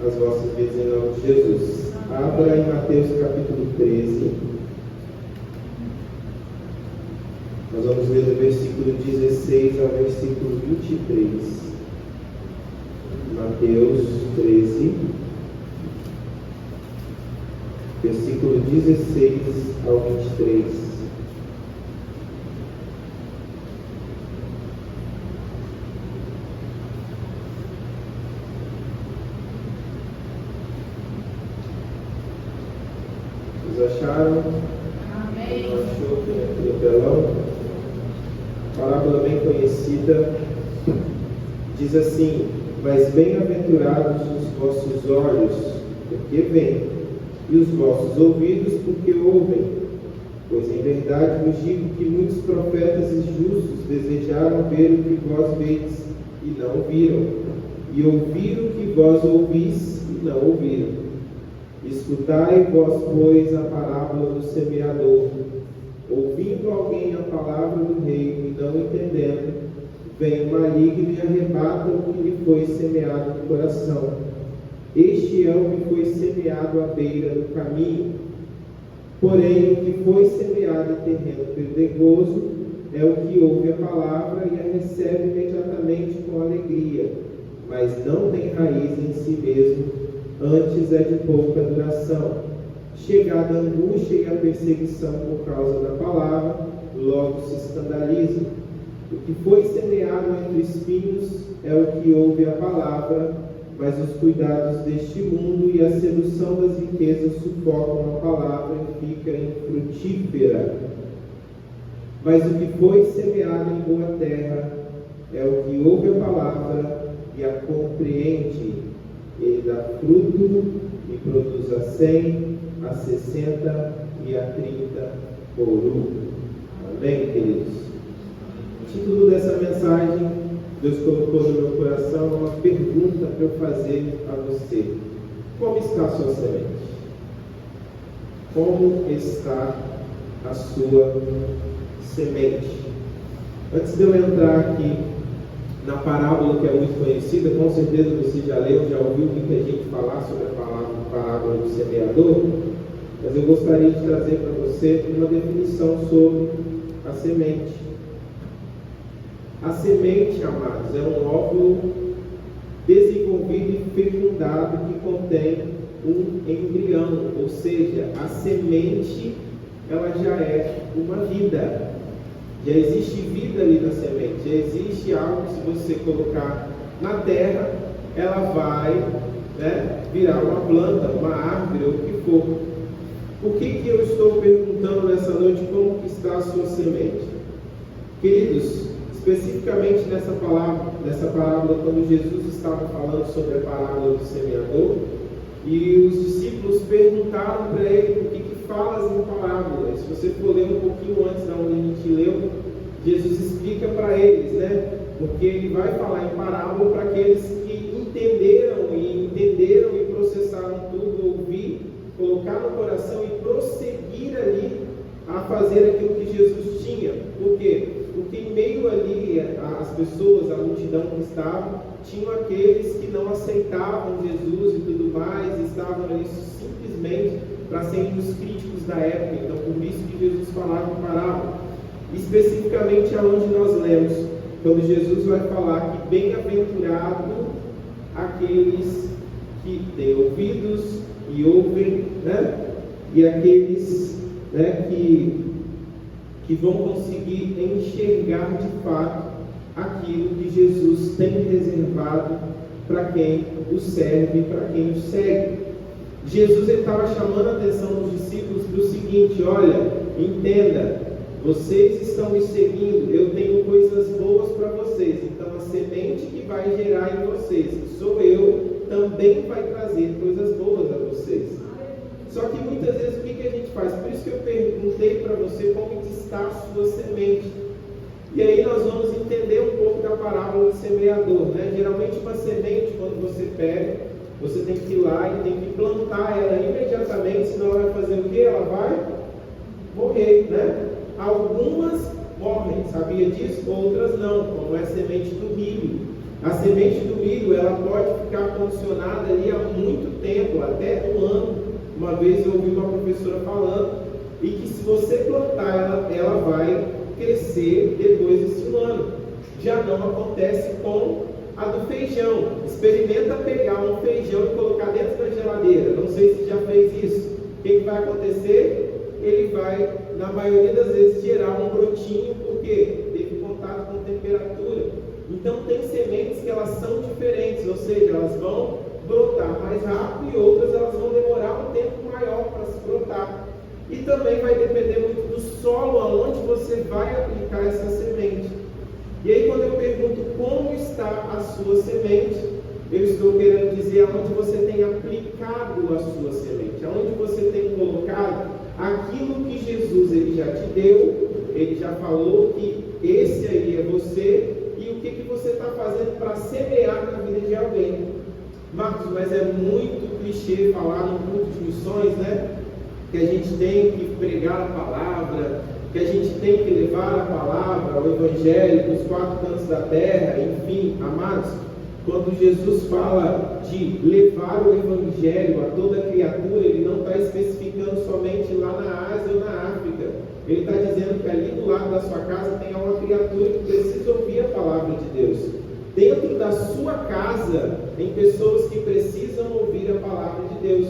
as vossas vidas em nome de Jesus. Abra em Mateus capítulo 13. Nós vamos ler do versículo 16 ao versículo 23. Mateus 13, versículo 16 ao 23. Vocês acharam? Amém. Não achou que aqui no telão? Parábola bem conhecida. Diz assim: mas bem-aventurados os vossos olhos, porque veem, e os vossos ouvidos, porque ouvem. Pois em verdade vos digo que muitos profetas e justos desejaram ver o que vós vedes e não viram, e ouvir o que vós ouvis e não ouviram. Escutai vós, pois, a parábola do semeador. Ouvindo alguém a palavra do reino e não entendendo, vem o maligno e arrebata o que lhe foi semeado no coração. Este é o que foi semeado à beira do caminho. Porém, o que foi semeado em terreno pedregoso é o que ouve a palavra e a recebe imediatamente com alegria, mas não tem raiz em si mesmo, antes é de pouca duração. Chegada a angústia e a perseguição por causa da palavra, logo se escandaliza. O que foi semeado entre espinhos é o que ouve a palavra, mas os cuidados deste mundo e a sedução das riquezas sufocam a palavra e fica infrutífera. Mas o que foi semeado em boa terra é o que ouve a palavra e a compreende. Ele dá fruto e produz a 100, a 60 e a 30 por um. Amém, queridos? O título dessa mensagem, Deus colocou no meu coração uma pergunta para eu fazer a você. Como está a sua semente? Como está a sua semente? Antes de eu entrar aqui na parábola que é muito conhecida, com certeza você já leu, já ouviu muita gente falar sobre a parábola do semeador, mas eu gostaria de trazer para você uma definição sobre a semente. A semente, amados, é um óvulo desenvolvido e fecundado que contém um embrião, ou seja, a semente ela já é uma vida. Já existe vida ali na semente, já existe algo que, se você colocar na terra, ela vai virar uma planta, uma árvore, ou o que for. Por que eu estou perguntando nessa noite como que está a sua semente? Queridos, especificamente nessa parábola, quando Jesus estava falando sobre a parábola do semeador, e os discípulos perguntaram para ele: por que falas em parábolas? Se você for ler um pouquinho antes da onde a gente leu, Jesus explica para eles, porque ele vai falar em parábola para aqueles que entenderam e processaram tudo, ouvir, colocar no coração e prosseguir ali a fazer aquilo que Jesus tinha. Por quê? Porque em meio ali, as pessoas, a multidão que estava, tinham aqueles que não aceitavam Jesus e tudo mais, estavam ali simplesmente para serem os críticos da época. Então, por isso que Jesus falava em parábola. Especificamente aonde nós lemos, quando Jesus vai falar que bem-aventurado aqueles que têm ouvidos e ouvem, e aqueles que vão conseguir enxergar de fato aquilo que Jesus tem reservado para quem o serve, para quem o segue. Jesus estava chamando a atenção dos discípulos para o seguinte: olha, entenda, vocês estão me seguindo, eu tenho coisas boas para vocês, então a semente que vai gerar em vocês, que sou eu, também vai trazer coisas boas a vocês. Só que muitas vezes o que a gente faz? Por isso que eu perguntei para você como está a sua semente. E aí nós vamos entender um pouco da parábola do semeador, Geralmente uma semente, quando você pega, você tem que ir lá e tem que plantar ela imediatamente, senão ela vai fazer o quê? Ela vai morrer, Algumas morrem, sabia disso? Outras não, como é a semente do milho. A semente do milho, ela pode ficar condicionada ali há muito tempo, até um ano. Uma vez eu ouvi uma professora falando, e que se você plantar ela vai crescer depois desse ano. Já não acontece com a do feijão. Experimenta pegar um feijão e colocar dentro da geladeira. Não sei se já fez isso. O que vai acontecer? Ele vai, na maioria das vezes, gerar um brotinho, porque teve contato com temperatura. Então tem sementes que elas são diferentes, ou seja, elas vão brotar mais rápido e outras elas vão demorar um tempo maior para se brotar. E também vai depender muito do solo aonde você vai aplicar essa semente. E aí quando eu pergunto como está a sua semente, eu estou querendo dizer aonde você tem aplicado a sua semente, aonde você tem colocado aquilo que Jesus ele já te deu, ele já falou que esse aí é você, e o que você está fazendo para semear na vida de alguém. Marcos, mas é muito clichê falar no culto de missões, né? Que a gente tem que pregar a palavra, que a gente tem que levar a palavra, o evangelho dos quatro cantos da terra, enfim, amados, quando Jesus fala de levar o evangelho a toda criatura, ele não está especificando somente lá na Ásia ou na África. Ele está dizendo que ali do lado da sua casa tem uma criatura que precisa ouvir a palavra de Deus. Dentro da sua casa tem pessoas que precisam ouvir a palavra de Deus.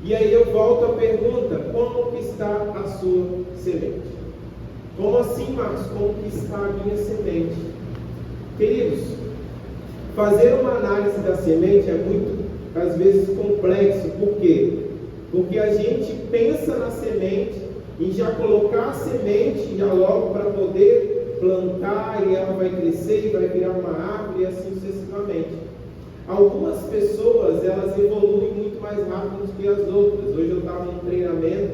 E aí eu volto à pergunta: como que está a sua semente? Como assim, Marcos? Como que está a minha semente? Queridos, fazer uma análise da semente é muito, às vezes, complexo. Por quê? Porque a gente pensa na semente e já colocar a semente já logo para poder plantar, e ela vai crescer e vai virar uma árvore e assim sucessivamente. Algumas pessoas, elas evoluem muito mais rápido do que as outras. Hoje eu estava num treinamento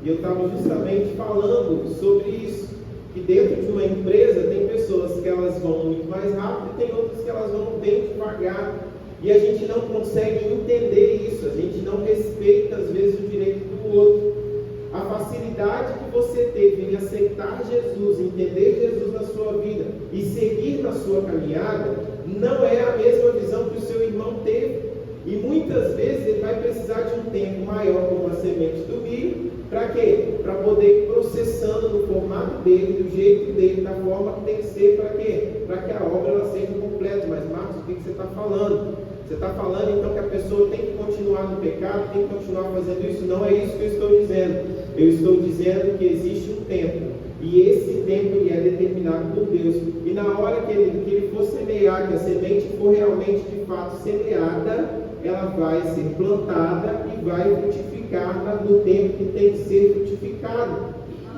e eu estava justamente falando sobre isso, que dentro de uma empresa tem pessoas que elas vão muito mais rápido e tem outras que elas vão bem devagar, e a gente não consegue entender isso, a gente não respeita às vezes o direito do outro. A facilidade que você teve em aceitar Jesus, entender Jesus na sua vida e seguir na sua caminhada, não é a mesma visão que o seu irmão teve. E muitas vezes ele vai precisar de um tempo maior como a semente do milho. Para quê? Para poder ir processando no formato dele, do jeito dele, da forma que tem que ser. Para quê? Para que a obra ela seja completa. Mas Marcos, o que você está falando? Você está falando então que a pessoa tem que continuar no pecado, tem que continuar fazendo isso? Não é isso que eu estou dizendo. Eu estou dizendo que existe um tempo, e esse tempo ele é determinado por Deus. E na hora que ele for semear, que a semente for realmente de fato semeada, ela vai ser plantada e vai frutificar no tempo que tem que ser frutificado.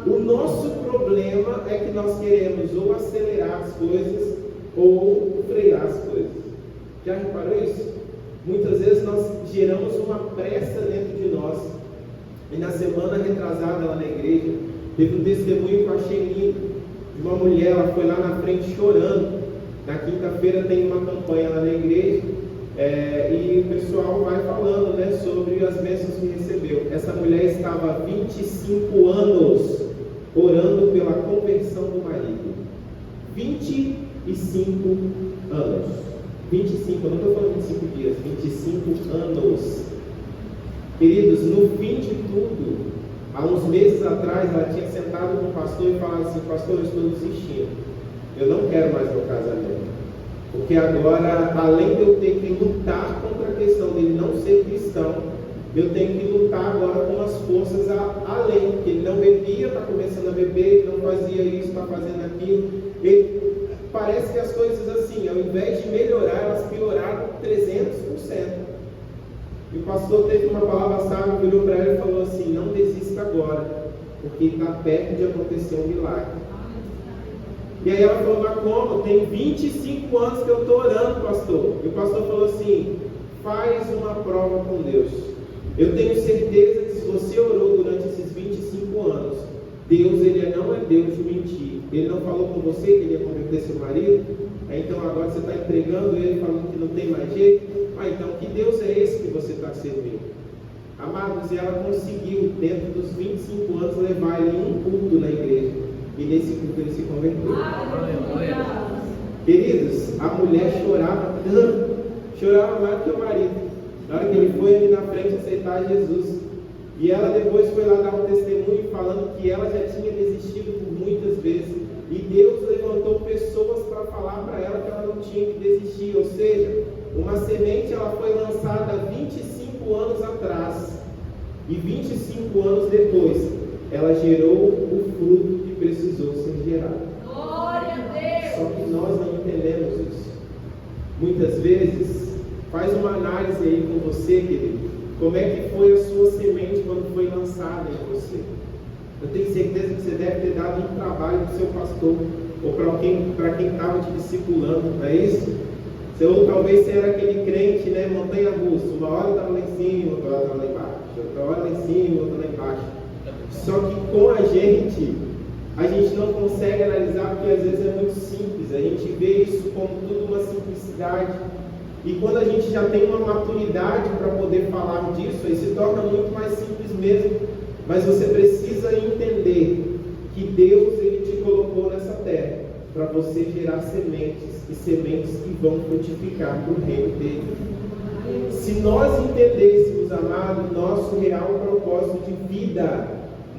O nosso problema é que nós queremos ou acelerar as coisas ou frear as coisas. Já reparou isso? Muitas vezes nós geramos uma pressa dentro de nós. E na semana retrasada lá na igreja, teve um testemunho que eu achei lindo, de uma mulher, ela foi lá na frente chorando. Na quinta-feira tem uma campanha lá na igreja, e o pessoal vai falando, né, sobre as bênçãos que recebeu. Essa mulher estava há 25 anos orando pela conversão do marido. 25 anos. 25, eu não estou falando 25 dias, 25 anos. Queridos, no fim de tudo, há uns meses atrás, ela tinha sentado com o pastor e falado assim: pastor, eu estou desistindo, eu não quero mais meu casamento, porque agora, além de eu ter que lutar contra a questão dele não ser cristão, eu tenho que lutar agora com as forças além, porque ele não bebia, está começando a beber, não fazia isso, está fazendo aquilo. Parece que as coisas assim, ao invés de melhorar, elas pioraram 300%. E o pastor teve uma palavra sábia, virou para ela e falou assim: não desista agora, porque está perto de acontecer um milagre. E aí ela falou: mas como? Tem 25 anos que eu estou orando, pastor. E o pastor falou assim: faz uma prova com Deus. Eu tenho certeza que se você orou durante esses 25 anos, Deus, ele não é Deus de mentir. Ele não falou com você que ele ia converter seu marido? Então agora você está entregando ele, falando que não tem mais jeito? Então que Deus é esse que você está servindo? Amados, e ela conseguiu, dentro dos 25 anos, levar ele em um culto na igreja. E nesse culto ele se converteu. Queridos, a mulher chorava tanto, chorava mais que o marido, na hora que ele foi ali na frente aceitar Jesus. E ela depois foi lá dar um testemunho falando que ela já tinha desistido por muitas vezes. E Deus levantou pessoas para falar para ela que ela não tinha que desistir. Ou seja, uma semente ela foi lançada 25 anos atrás. E 25 anos depois, ela gerou o fruto que precisou ser gerado. Glória a Deus! Só que nós não entendemos isso. Muitas vezes, faz uma análise aí com você, querido. Como é que foi a sua semente quando foi lançada em você? Eu tenho certeza que você deve ter dado um trabalho para o seu pastor, ou para quem estava te discipulando, não é isso? Ou talvez você era aquele crente, né, montanha-russa, uma hora estava lá em cima, outra hora estava lá embaixo, outra hora lá em cima, outra lá embaixo. Só que com a gente não consegue analisar porque às vezes é muito simples, a gente vê isso como tudo uma simplicidade. E quando a gente já tem uma maturidade para poder falar disso, aí se torna muito mais simples mesmo. Mas você precisa entender que Deus ele te colocou nessa terra para você gerar sementes, e sementes que vão frutificar para o reino dele. Se nós entendêssemos, amado, nosso real propósito de vida,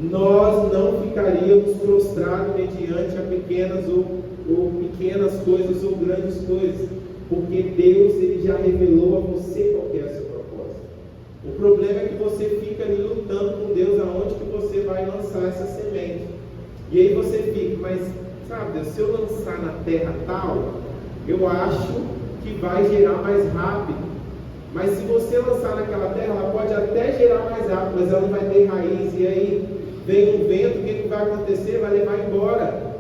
nós não ficaríamos prostrados mediante a pequenas coisas ou grandes coisas. Porque Deus ele já revelou a você qual é o seu propósito. O problema é que você fica ali lutando com Deus aonde que você vai lançar essa semente. E aí você fica, mas sabe Deus, se eu lançar na terra tal, eu acho que vai gerar mais rápido. Mas se você lançar naquela terra, ela pode até gerar mais rápido, mas ela não vai ter raiz. E aí vem um vento, o que vai acontecer? Vai levar embora.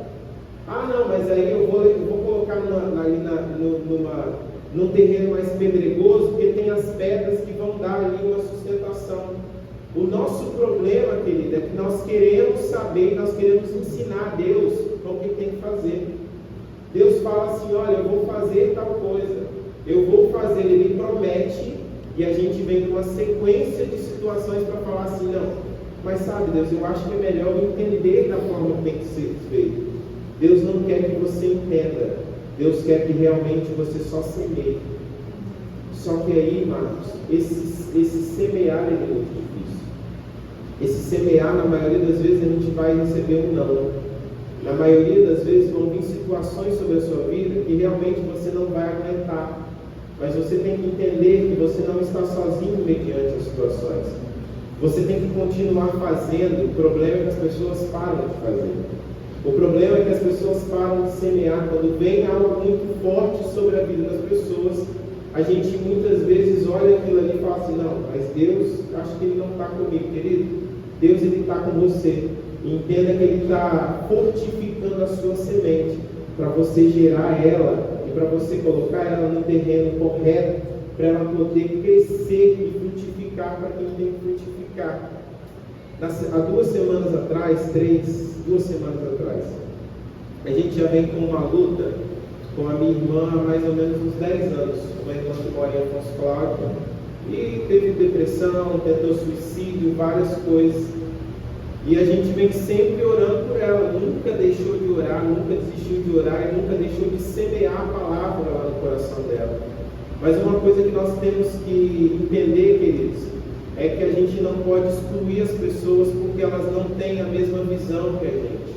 Ah, não, mas aí eu vou colocar num terreno mais pedregoso, porque tem as pedras que vão dar ali uma sustentação. O nosso problema, querida, é que nós queremos saber, nós queremos ensinar a Deus o que tem que fazer. Deus fala assim, olha, eu vou fazer tal coisa, eu vou fazer, Ele promete, e a gente vem com uma sequência de situações para falar assim, não, mas sabe Deus, eu acho que é melhor entender da forma que tem que ser feito. Deus não quer que você entenda, Deus quer que realmente você só semeie. Só que aí, irmãos, esse semear é muito difícil. Esse semear, na maioria das vezes, a gente vai receber um não. Na maioria das vezes vão vir situações sobre a sua vida que realmente você não vai aguentar. Mas você tem que entender que você não está sozinho mediante as situações. Você tem que continuar fazendo. O problema é que as pessoas param de fazer. O problema é que as pessoas param de semear. Quando vem algo muito forte sobre a vida das pessoas, a gente muitas vezes olha aquilo ali e fala assim, não, mas Deus, acho que Ele não está comigo, querido. Deus, Ele está com você. E entenda que Ele está fortificando a sua semente para você gerar ela e para você colocar ela no terreno correto, para ela poder crescer e frutificar para quem tem que frutificar. Há 2 semanas atrás, 2 semanas atrás, a gente já vem com uma luta com a minha irmã há mais ou menos uns 10 anos, uma irmã que mora em Afonso Cláudio, e teve depressão, tentou suicídio, várias coisas, e a gente vem sempre orando por ela, nunca deixou de orar, nunca desistiu de orar e nunca deixou de semear a palavra lá no coração dela. Mas uma coisa que nós temos que entender, queridos, é que a gente não pode excluir as pessoas porque elas não têm a mesma visão que a gente.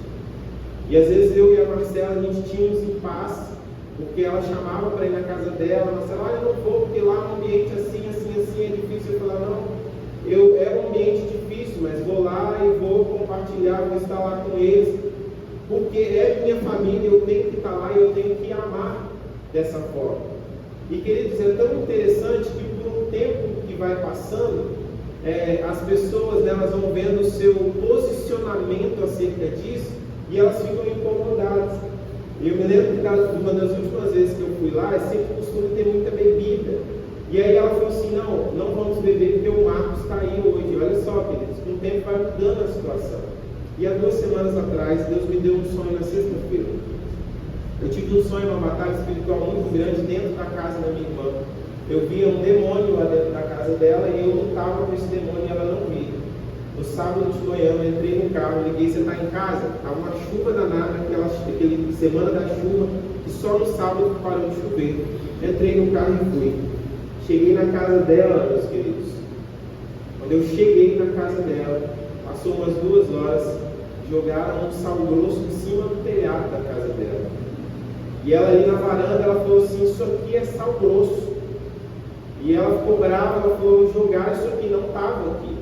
E às vezes eu e a Marcela, a gente tinha uns impasses, porque ela chamava para ir na casa dela, a Marcela, eu não vou porque lá é um ambiente assim, é difícil. Eu falava, não, é um ambiente difícil, mas vou lá e vou compartilhar, vou estar lá com eles, porque é minha família, eu tenho que estar lá e eu tenho que amar dessa forma. E queridos, é tão interessante que por um tempo que vai passando, as pessoas elas vão vendo o seu posicionamento acerca disso e elas ficam incomodadas. Eu me lembro que uma das últimas vezes que eu fui lá, é sempre costume ter muita bebida. E aí ela falou assim, não vamos beber porque o Marcos está aí hoje. Olha só, queridos, com o tempo vai mudando a situação. E há 2 semanas atrás, Deus me deu um sonho na sexta-feira. Eu tive um sonho, uma batalha espiritual muito grande dentro da casa da minha irmã. Eu via um demônio lá dentro da casa dela e eu lutava com esse demônio e ela não via. No sábado de manhã eu entrei no carro, liguei, você está em casa? Estava uma chuva danada, aquela semana da chuva, e só no sábado parou de chover. Entrei no carro e fui. Cheguei na casa dela, meus queridos. Quando eu cheguei na casa dela, passou umas 2 horas, jogaram um sal grosso em cima do telhado da casa dela. E ela ali na varanda, ela falou assim, isso aqui é sal grosso. E ela ficou brava, ela falou, jogar isso aqui, não estava aqui.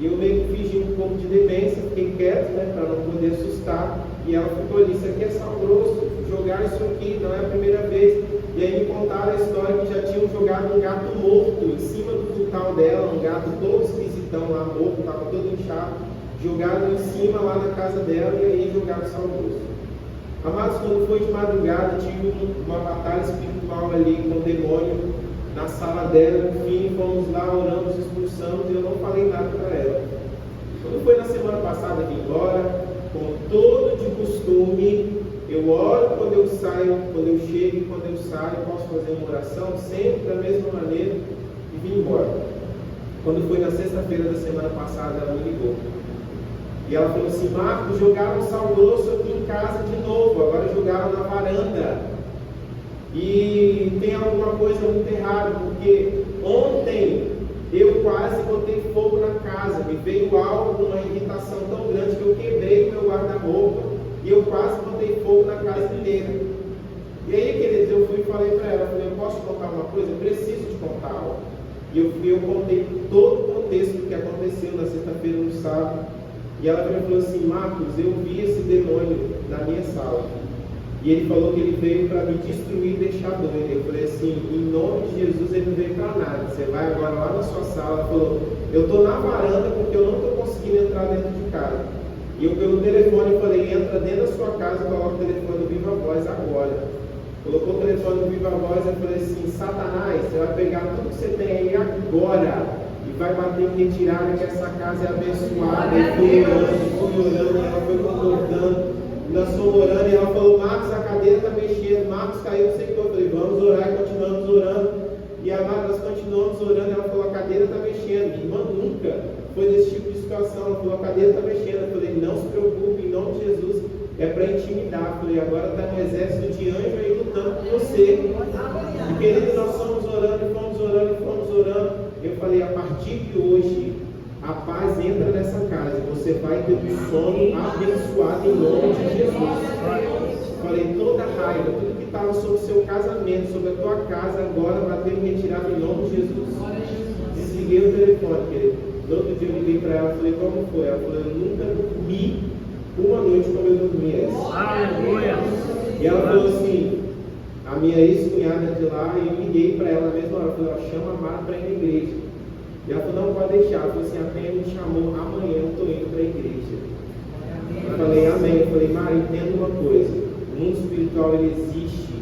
E eu meio que fingi um pouco de demência, fiquei quieto, né, para não poder assustar. E ela ficou ali, isso aqui é sal grosso, jogar isso aqui, não é a primeira vez. E aí me contaram a história que já tinham jogado um gato morto em cima do quintal dela, um gato todo esquisitão lá, morto, estava todo inchado. Jogaram em cima lá na casa dela e aí jogaram sal grosso. Amados, quando foi de madrugada, tive uma batalha espiritual ali com o demônio na sala dela. Enfim, fomos lá, oramos, expulsamos e eu não falei nada para ela. Quando foi na semana passada aqui embora, com todo de costume, eu oro quando eu saio, quando eu chego e quando eu saio, posso fazer uma oração sempre da mesma maneira e vim embora. Quando foi na sexta-feira da semana passada, ela me ligou. E ela falou assim, Marcos, jogaram sal grosso aqui em casa de novo, agora jogaram na varanda. E tem alguma coisa muito errada, porque ontem eu quase botei fogo na casa, me veio algo, uma irritação tão grande que eu quebrei o meu guarda-roupa e eu quase botei fogo na casa inteira. E aí, queridos, eu fui e falei para ela, eu posso contar uma coisa? Eu preciso te contar algo. E eu contei todo o contexto do que aconteceu na sexta-feira, no sábado. E ela falou assim, Marcos, eu vi esse demônio na minha sala. E ele falou que ele veio para me destruir e deixar doido. Eu falei assim, em nome de Jesus ele não veio para nada. Você vai agora lá na sua sala. Ela falou, eu estou na varanda porque eu não estou conseguindo entrar dentro de casa. E eu pelo telefone falei, entra dentro da sua casa, coloca o telefone do Viva Voz agora. Colocou o telefone do Viva Voz, eu falei assim, Satanás, você vai pegar tudo que você tem aí agora e vai bater em retirada, que essa casa é abençoada. E fui orando, e ela foi concordando. Nós fomos orando e ela falou, Marcos, a cadeira está mexendo, Marcos caiu no sector. Eu falei, vamos orar e continuamos orando. E nós continuamos orando, ela falou, a cadeira está mexendo. Minha irmã nunca foi desse tipo de situação. Ela falou, a cadeira está mexendo. Eu falei, não se preocupe, em nome de Jesus, é para intimidar. Eu falei, agora está um exército de anjo aí lutando por você. E querido, nós fomos orando e fomos orando e fomos orando. Eu falei, a partir de hoje, a paz entra nessa casa, você vai ter um sono abençoado em nome de Jesus. Falei, toda raiva, tudo que estava sobre o seu casamento, sobre a tua casa, agora vai ter retirado em nome de Jesus. Desliguei o telefone, querido. No outro dia eu liguei para ela e falei, como foi? Ela falou, eu nunca dormi uma noite como eu dormi essa. Aleluia! E ela falou assim, a minha ex-cunhada de lá, e eu liguei para ela na mesma hora, falei, chama a Mara para ir na igreja. E ela falou, não, pode deixar. Ela falou assim, a Penha me chamou, amanhã eu estou indo para a igreja. Eu falei, amém. Eu falei, Mara, entenda uma coisa, o mundo espiritual ele existe,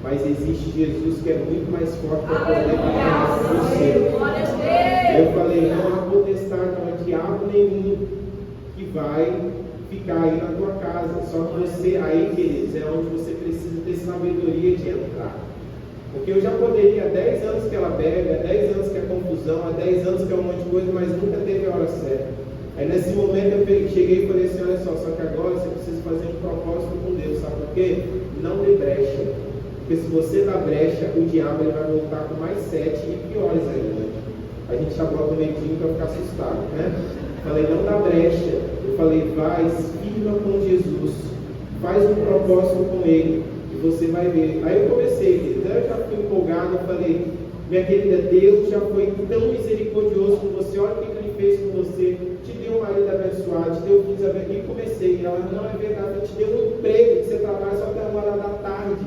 mas existe Jesus que é muito mais forte para poder trabalhar com você. Eu falei, não há potestade, não há diabo nenhum que vai ficar aí na tua casa. Só que você, aí, queridos, é onde você precisa ter sabedoria de entrar. Porque eu já poderia, há 10 anos que ela bebe, há 10 anos que é confusão, há 10 anos que é um monte de coisa, mas nunca teve a hora certa. Aí nesse momento eu cheguei e falei assim, olha só que agora você precisa fazer um propósito com Deus, sabe por quê? Não dê brecha. Porque se você dá brecha, o diabo ele vai voltar com mais 7 e piores ainda. A gente já bota o medinho para ficar assustado, né? Falei, não dá brecha. Eu falei, vai, firma com Jesus, faz um propósito com Ele, e você vai ver. Aí eu comecei, eu já fui empolgado, eu falei, minha querida, Deus já foi tão misericordioso com você, olha o que Ele fez com você, te deu um marido abençoado, te deu filhos abençoados, e comecei, e ela, não é verdade, te deu um emprego, que você trabalha só até uma hora da tarde.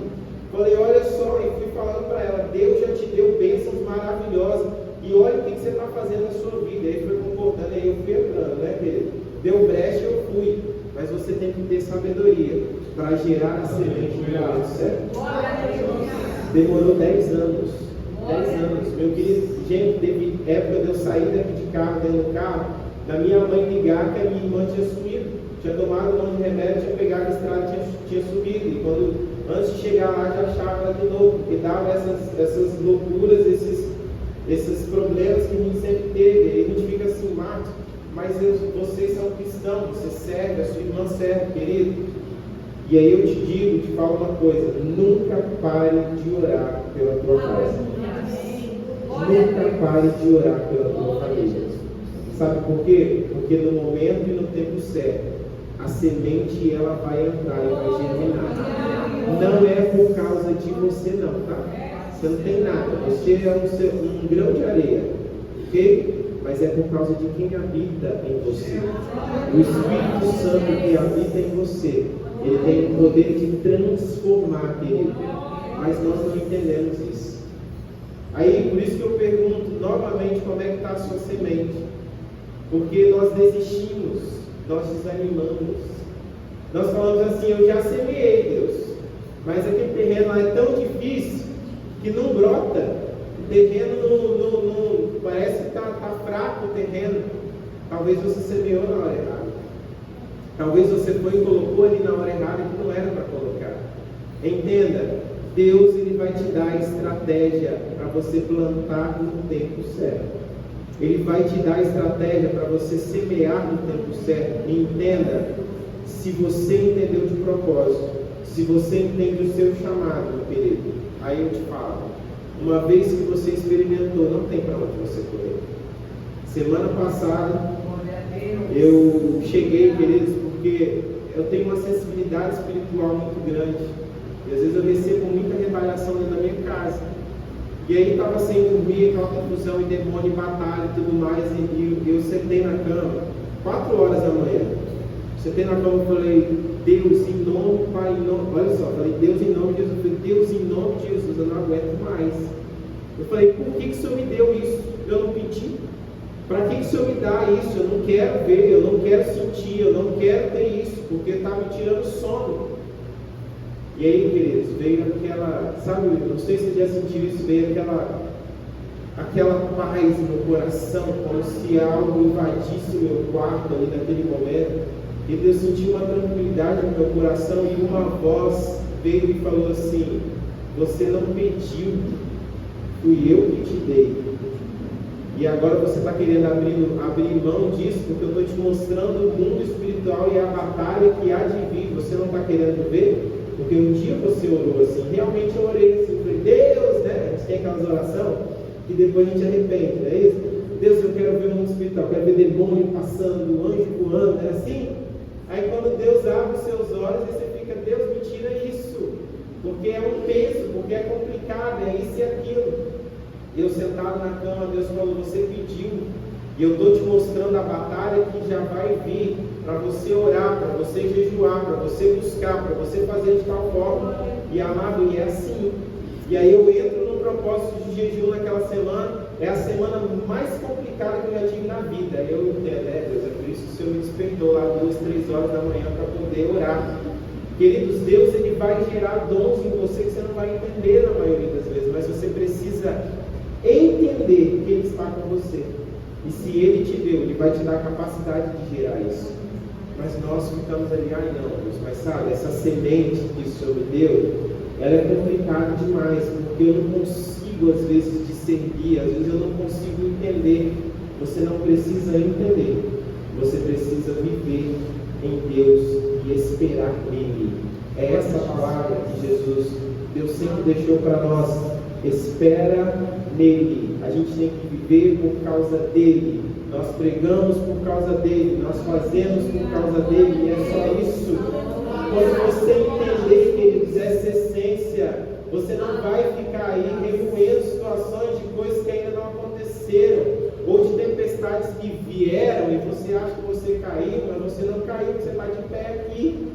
Falei, olha só, e fui falando para ela, Deus já te deu bênçãos maravilhosas, e olha o que você está fazendo na sua vida. Aí foi concordando, aí eu fui entrando, né, querido? Deu brecha, eu fui. Mas você tem que ter sabedoria para gerar a semente no momento certo. Demorou 10 anos. 10 anos. Meu querido, gente, teve época de eu sair daqui de carro, dentro do carro, da minha mãe ligar que a minha irmã tinha sumido. Tinha tomado um monte de remédio, tinha pegado a estrada, tinha subido. E quando, antes de chegar lá, já achava ela de novo. Porque dava essas loucuras, esses problemas que a gente sempre teve. E a gente fica assim, Marcos, mas vocês são cristãos, você serve, a sua irmã serve, querido. E aí eu te digo, te falo uma coisa: nunca pare de orar pela tua casa. Nunca pare de orar pela tua família. Sabe por quê? Porque no momento e no tempo certo, a semente ela vai entrar e vai germinar. Não é por causa de você não, tá? Você não tem nada. Você é um grão de areia, ok? Mas é por causa de quem habita em você. O Espírito Santo que habita em você, ele tem o poder de transformar, querido. Mas nós não entendemos isso. Aí, por isso que eu pergunto novamente como é que está a sua semente. Porque nós desistimos, nós desanimamos. Nós falamos assim: eu já semeei, Deus, mas aquele terreno lá é tão difícil que não brota. O terreno não parece que está fraco o terreno. Talvez você semeou na hora errada. Talvez você foi e colocou ali na hora errada que não era para colocar. Entenda, Deus ele vai te dar a estratégia para você plantar no tempo certo. Ele vai te dar a estratégia para você semear no tempo certo. E entenda, se você entendeu de propósito, se você entende o seu chamado, meu querido, aí eu te falo, uma vez que você experimentou, não tem para onde você correr. Semana passada, eu cheguei, queridos, porque eu tenho uma sensibilidade espiritual muito grande. E às vezes eu recebo muita revelação dentro da minha casa. E aí estava sem dormir, aquela confusão e demônio, batalha e tudo mais. E eu sentei na cama, 4 horas da manhã. Sentei na cama e falei: Deus, em nome, Pai, em nome. Olha só, falei: Deus, em nome de Jesus. Eu falei: Deus, em nome de Jesus, eu não aguento mais. Eu falei: por que o Senhor me deu isso? Eu não pedi. Para que o Senhor me dá isso? Eu não quero ver, eu não quero sentir, eu não quero ter isso, porque está me tirando sono. E aí, queridos, veio aquela, sabe, não sei se você já sentiu isso, veio aquela paz no coração, como se algo invadisse o meu quarto ali naquele momento. E eu senti uma tranquilidade no meu coração e uma voz veio e falou assim: você não pediu, fui eu que te dei. E agora você está querendo abrir mão disso, porque eu estou te mostrando o mundo espiritual e a batalha que há de vir. Você não está querendo ver? Porque um dia você orou assim, realmente eu orei assim, falei: Deus, né? A gente tem aquelas orações que depois a gente arrepende, não é isso? Deus, eu quero ver o mundo espiritual, quero ver demônio passando, anjo voando, é assim? Aí quando Deus abre os seus olhos, você fica: Deus, me tira isso, porque é um peso, porque é complicado, é isso e aquilo. Eu sentado na cama, Deus falou: você pediu, e eu estou te mostrando a batalha que já vai vir, para você orar, para você jejuar, para você buscar, para você fazer de tal forma. E amado, e é assim. E aí eu entro no propósito de jejum naquela semana, é a semana mais complicada que eu já tive na vida. Eu entendo, Deus, é por isso que o Senhor me despertou lá 2, 3 horas da manhã para poder orar. Queridos, Deus ele vai gerar dons em você que você não vai entender na maioria das vezes, mas você precisa entender que Ele está com você. E se Ele te deu, Ele vai te dar a capacidade de gerar isso. Mas nós ficamos ali: ai não, Deus, mas sabe, essa semente que o Senhor me deu, ela é complicada demais, porque eu não consigo às vezes discernir, às vezes eu não consigo entender. Você não precisa entender, você precisa viver em Deus e esperar nele. É essa palavra que Deus sempre deixou para nós: espera nele. A gente tem que viver por causa dele. Nós pregamos por causa dele, nós fazemos por causa dele, e é só isso. Quando você entender, queridos, essa essência, você não vai ficar aí remoendo situações de coisas que ainda não aconteceram, ou de tempestades que vieram e você acha que você caiu, mas você não caiu, você está de pé aqui.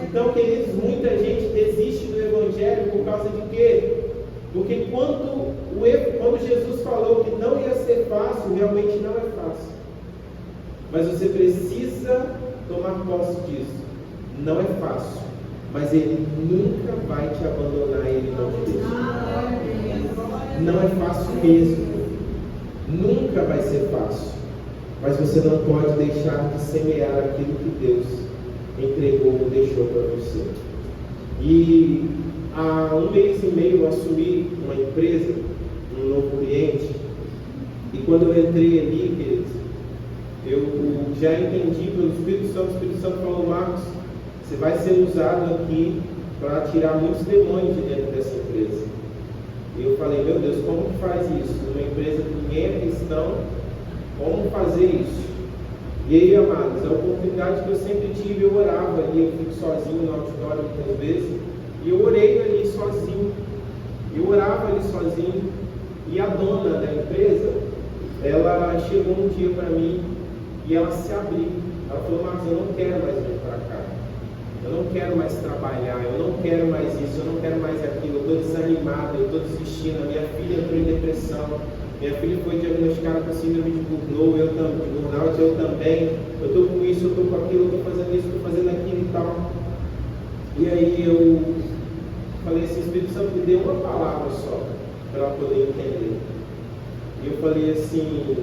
Então, queridos, muita gente desiste do Evangelho por causa de quê? Porque quando Jesus falou que não ia ser fácil, realmente não é fácil. Mas você precisa tomar posse disso. Não é fácil, mas Ele nunca vai te abandonar, Ele não te deixa. Não é fácil mesmo. Nunca vai ser fácil. Mas você não pode deixar de semear aquilo que Deus entregou ou deixou para você. E há 1 mês e meio eu assumi uma empresa, um novo cliente, e quando eu entrei ali, queridos, eu já entendi pelo Espírito Santo. O Espírito Santo falou: Marcos, Você vai ser usado aqui para tirar muitos demônios de dentro dessa empresa. E eu falei, meu Deus, como que faz isso? Numa empresa que ninguém é cristão, como fazer isso? E aí, amados, a oportunidade que eu sempre tive, eu orava ali, eu fico sozinho no auditório muitas vezes, e eu orei ali sozinho. Eu orava ali sozinho, e a dona da empresa, ela chegou um dia para mim, e ela se abriu. Ela falou, Marcos, eu não quero mais vir para cá. Eu não quero mais trabalhar, eu não quero mais isso, eu não quero mais aquilo, eu estou desanimado, eu estou desistindo, a minha filha entrou em depressão, minha filha foi diagnosticada com síndrome de burnout, eu também, eu estou com isso, eu estou com aquilo, eu estou fazendo isso, estou fazendo aquilo e tal. E aí eu falei assim, Espírito Santo me deu uma palavra só, para ela poder entender. E eu falei assim,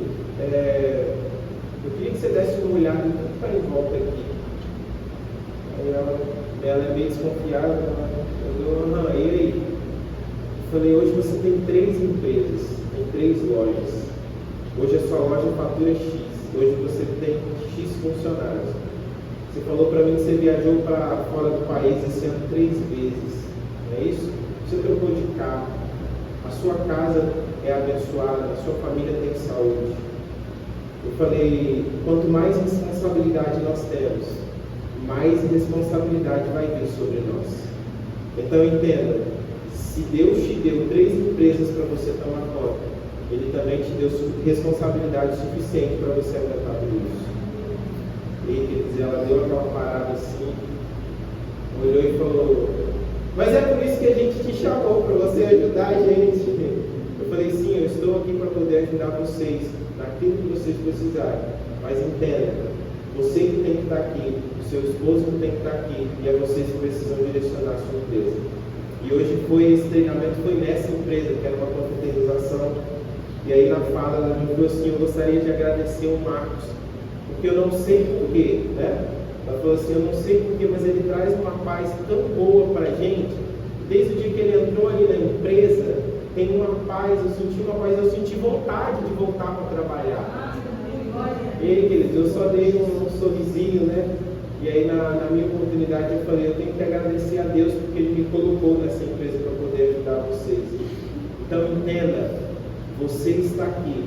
eu queria que você desse uma olhada em tudo que está em volta aqui. Aí ela é meio desconfiada, e aí? Eu falei, hoje você tem 3 empresas, tem 3 lojas. Hoje a sua loja fatura X, hoje você tem X funcionários. Você falou para mim que você viajou para fora do país esse ano 3 vezes, não é isso? Você trocou de carro, a sua casa é abençoada, a sua família tem saúde. Eu falei, quanto mais responsabilidade nós temos, mais responsabilidade vai vir sobre nós. Então entenda, se Deus te deu 3 empresas para você tomar conta, Ele também te deu responsabilidade suficiente para você aguentar tudo isso. E quer ela deu aquela parada assim, olhou e falou, mas é por isso que a gente te chamou, para você ajudar a gente. Eu falei, sim, eu estou aqui para poder ajudar vocês naquilo que vocês precisarem, mas entenda, você que tem que estar aqui, o seu esposo que tem que estar aqui, e é vocês que precisam direcionar a sua empresa. E hoje esse treinamento foi nessa empresa, que era uma confraternização, e aí na fala ela me falou assim, eu gostaria de agradecer o Marcos, porque eu não sei porquê, né? Ela falou assim, eu não sei porquê, mas ele traz uma paz tão boa para a gente, desde o dia que ele entrou ali na empresa, tem uma paz, eu senti uma paz, eu senti vontade de voltar para trabalhar. E aí, queridos, eu só dei um sorrisinho, né? E aí, na minha oportunidade, eu falei, eu tenho que agradecer a Deus porque Ele me colocou nessa empresa para poder ajudar vocês. Então, entenda, você está aqui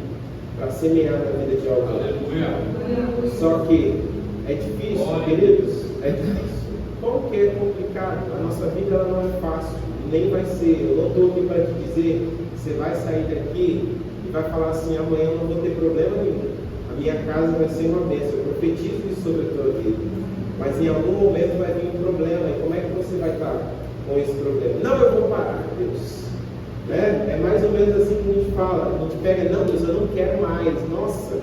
para semear na vida de alguém. Só que é difícil, queridos, é difícil. Como que é complicado? A nossa vida ela não é fácil, nem vai ser. Eu não estou aqui para te dizer, você vai sair daqui e vai falar assim, amanhã eu não vou ter problema nenhum. A minha casa vai ser uma bênção, eu profetizo isso sobre a tua vida. Mas em algum momento vai vir um problema, e como é que você vai estar com esse problema? Não, eu vou parar, Deus. Né? É mais ou menos assim que a gente fala, a gente pega, não, Deus, eu não quero mais. Nossa,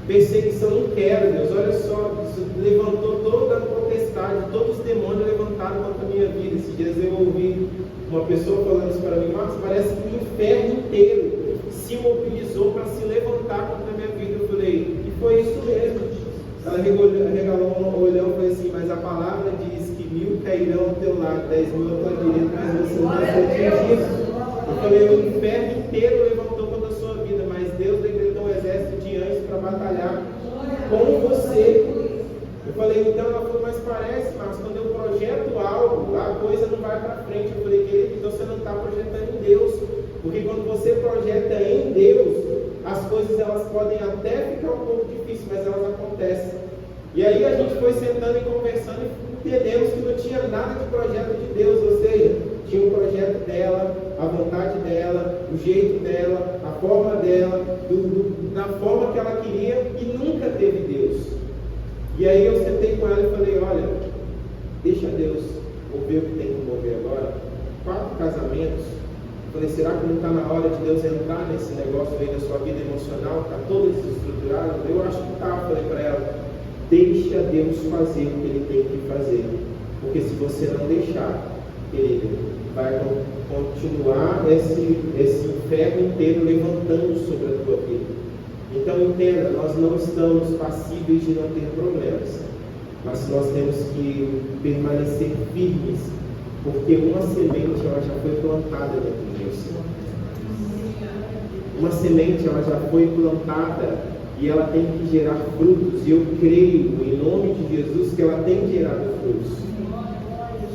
perseguição, não quero, Deus. Olha só, isso levantou toda a potestade, todos os demônios levantaram contra a minha vida. Esses dias eu ouvi uma pessoa falando isso para mim, Marcos, parece que o inferno inteiro se mobilizou para se levantar contra a minha vida. Eu falei, e foi isso mesmo. Ela regalou um olhão e falou assim, mas a palavra diz que 1000 cairão ao teu lado, 10.000 à tua direita, mas você não vai ser atingido. Eu falei, o inferno inteiro levantou contra a sua vida, mas Deus decretou um exército de anjos para batalhar com você. Eu falei, então ela falou, mas parece, Marcos, quando eu projeto algo, a coisa não vai para frente. Eu falei, querido, então você não está projetando em Deus. Porque quando você projeta em Deus, as coisas elas podem até ficar um pouco difíceis, mas elas acontecem. E aí a gente foi sentando e conversando e entendemos que não tinha nada de projeto de Deus, ou seja, tinha o projeto dela, a vontade dela, o jeito dela, a forma dela, da forma que ela queria e nunca teve Deus. E aí eu sentei com ela e falei, olha, deixa Deus mover o que tem que mover agora. 4 casamentos. Falei, será que não está na hora de Deus entrar nesse negócio aí da sua vida emocional? Está todo desestruturado? Eu acho que está. Falei para ela, deixa Deus fazer o que Ele tem que fazer. Porque se você não deixar, querido, vai continuar esse inferno inteiro levantando sobre a tua vida. Então entenda, nós não estamos passíveis de não ter problemas. Mas nós temos que permanecer firmes. Porque uma semente ela já foi plantada dentro de você. Uma semente ela já foi plantada e ela tem que gerar frutos. E eu creio, em nome de Jesus, que ela tem gerado frutos.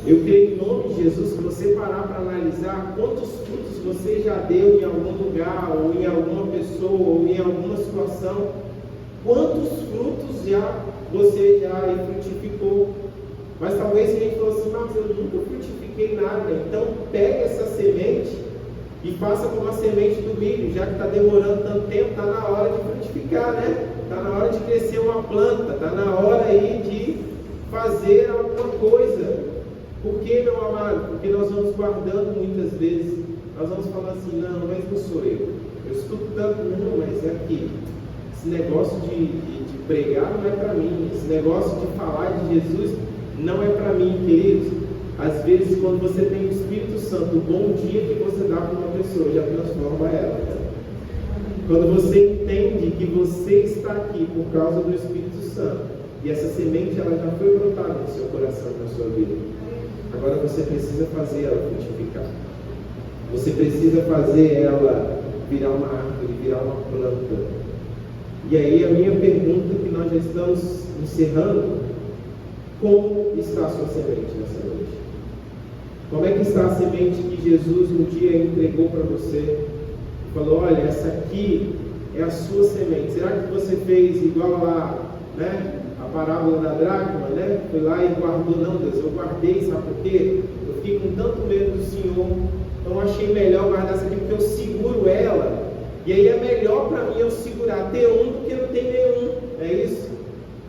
Eu creio em nome de Jesus que você parar para analisar quantos frutos você já deu em algum lugar, ou em alguma pessoa, ou em alguma situação. Quantos frutos você já frutificou? Mas talvez a gente falou assim, mas eu nunca frutifiquei nada. Então pega essa semente e faça como a semente do milho, já que está demorando tanto tempo, está na hora de frutificar, né? Está na hora de crescer uma planta, está na hora aí de fazer alguma coisa. Por que, meu amado? Porque nós vamos guardando muitas vezes, nós vamos falar assim, não, mas não sou eu. Eu estudo tanto, não, mas é aqui. Esse negócio de pregar não é para mim, esse negócio de falar de Jesus não é para mim, queridos. Às vezes, quando você tem o Espírito Santo, o bom dia que você dá para uma pessoa já transforma ela. Quando você entende que você está aqui por causa do Espírito Santo, e essa semente ela já foi brotada no seu coração, na sua vida, agora você precisa fazer ela frutificar. Você precisa fazer ela virar uma árvore, virar uma planta. E aí a minha pergunta, que nós já estamos encerrando: como está a sua semente nessa noite? Como é que está a semente que Jesus um dia entregou para você? Falou, olha, essa aqui é a sua semente. Será que você fez igual lá, né? A parábola da dracma, né? Foi lá e guardou. Não, Deus, eu guardei, sabe por quê? Eu fiquei com tanto medo do Senhor, então eu achei melhor guardar essa aqui, porque eu seguro ela. E aí é melhor para mim eu segurar, ter um do que não ter nenhum. É isso?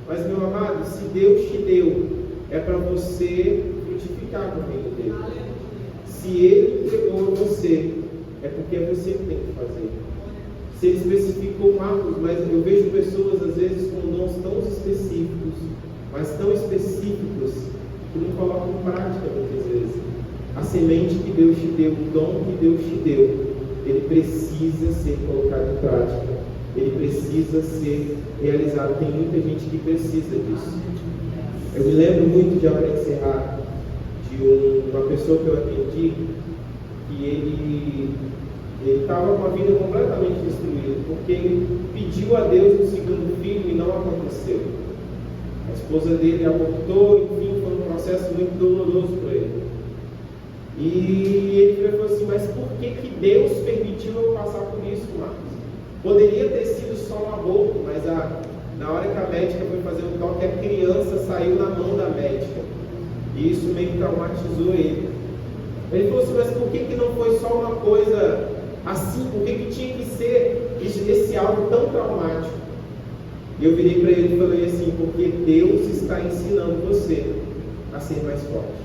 Mas, meu amado, se Deus te deu, é para você frutificar com o reino dele. Se Ele entregou a você, é porque é você que tem que fazer. Se Ele especificou marcos, mas eu vejo pessoas, às vezes, com dons tão específicos, mas tão específicos, que não colocam em prática, muitas vezes. A semente que Deus te deu, o dom que Deus te deu, ele precisa ser colocado em prática. Ele precisa ser realizado. Tem muita gente que precisa disso. Eu me lembro muito, já para encerrar, de uma pessoa que eu atendi, que ele estava com a vida completamente destruída, porque ele pediu a Deus um segundo filho e não aconteceu. A esposa dele abortou, enfim, foi um processo muito doloroso para ele. E ele falou assim, mas por que Deus permitiu eu passar por isso, Marcos? Poderia ter sido só um aborto, mas na hora que a médica foi fazer o toque, a criança saiu na mão da médica. E isso meio que traumatizou ele. Ele falou assim, mas por que não foi só uma coisa assim? Por que tinha que ser esse algo tão traumático? E eu virei para ele e falei assim, porque Deus está ensinando você a ser mais forte.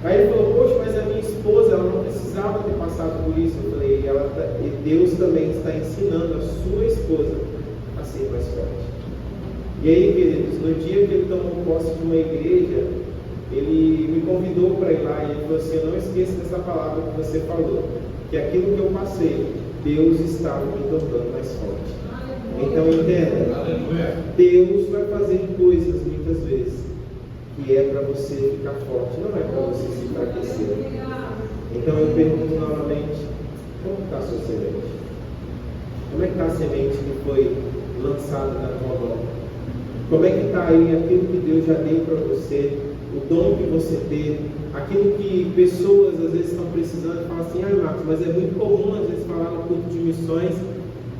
Aí ele falou, poxa, mas a minha esposa, ela não precisava ter passado por isso. Eu falei, Deus também está ensinando a sua esposa a ser mais forte. E aí, queridos, no dia que ele tomou posse de uma igreja, ele me convidou para ir lá e ele falou assim, não esqueça dessa palavra que você falou, que aquilo que eu passei, Deus estava me tornando mais forte. Então entenda, Deus vai fazer coisas muitas vezes que é para você ficar forte, não é para você se enfraquecer. Então eu pergunto novamente, como está a sua semente? Como é que está a semente que foi lançada na tua mão? Como é que está aí aquilo que Deus já deu para você, o dom que você teve, aquilo que pessoas às vezes estão precisando e falam assim, Marcos, mas é muito comum às vezes falar no culto de missões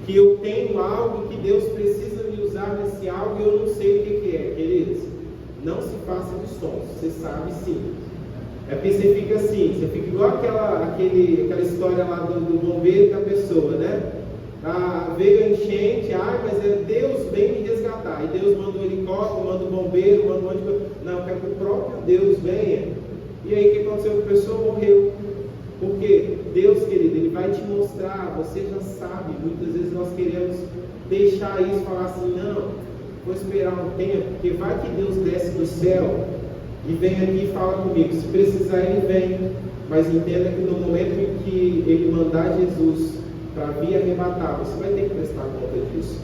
que eu tenho algo que Deus precisa me usar nesse algo e eu não sei o que é, queridos. Não se faça de sons, você sabe sim. É porque você fica assim, você fica igual aquela história lá do bombeiro e da pessoa, né? Veio a enchente, mas Deus vem me resgatar. E Deus manda o helicóptero, manda o bombeiro, manda um monte de coisa. Não, eu quero que o próprio Deus venha. E aí o que aconteceu? A pessoa morreu. Porque Deus, querido, Ele vai te mostrar, você já sabe. Muitas vezes nós queremos deixar isso, falar assim, não, vou esperar um tempo, porque vai que Deus desce do céu e vem aqui e fala comigo. Se precisar, Ele vem. Mas entenda que no momento em que Ele mandar Jesus para vir arrebatar, você vai ter que prestar conta disso,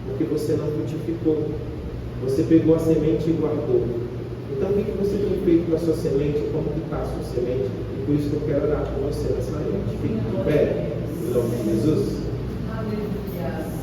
porque você não frutificou, você pegou a semente e guardou. Então o que você tem feito com a sua semente? Como que está a sua semente? E por isso que eu quero orar com você nessa noite. Fique de pé, em nome de Jesus. Aleluia.